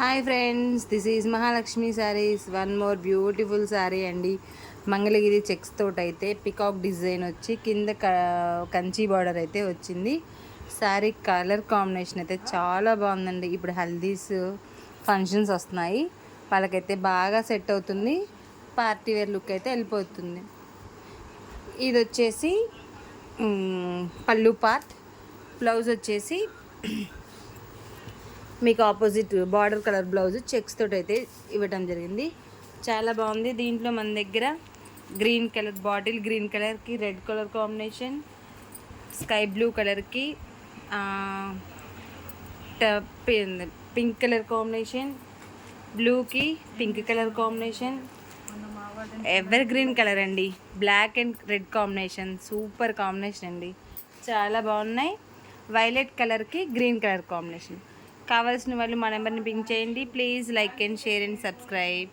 Hi friends, this is Mahalakshmi saris. One more beautiful sari అండి. Mangalagiri checks తోటి అయితే పికాక్ డిజైన్ వచ్చి కింద కంచి బార్డర్ అయితే వచ్చింది. శారీ కలర్ కాంబినేషన్ అయితే చాలా బాగుందండి. ఇప్పుడు హల్దీస్ ఫంక్షన్స్ వస్తున్నాయి, వాళ్ళకైతే బాగా సెట్ అవుతుంది. పార్టీ వేర్ లుక్ అయితే వెళ్ళిపోతుంది. ఇది వచ్చేసి పళ్ళు పార్ట్. బ్లౌజ్ వచ్చేసి మీకు opposite border colour blouse checks తోటి అయితే ఇవ్వటం జరిగింది. చాలా బాగుంది. దీంట్లో మన దగ్గర గ్రీన్ కలర్, బాటిల్ గ్రీన్ కలర్కి red colour combination, sky blue కలర్కి పింక్ కలర్ కాంబినేషన్, బ్లూకి pink colour combination, evergreen colour అండి, black and red combination, super combination అండి. చాలా బాగున్నాయి. వైలెట్ కలర్కి గ్రీన్ కలర్ కాంబినేషన్. కావాల్సిన వాళ్ళు మా నెంబర్ని పింక్ చేయండి. Please like and share and subscribe.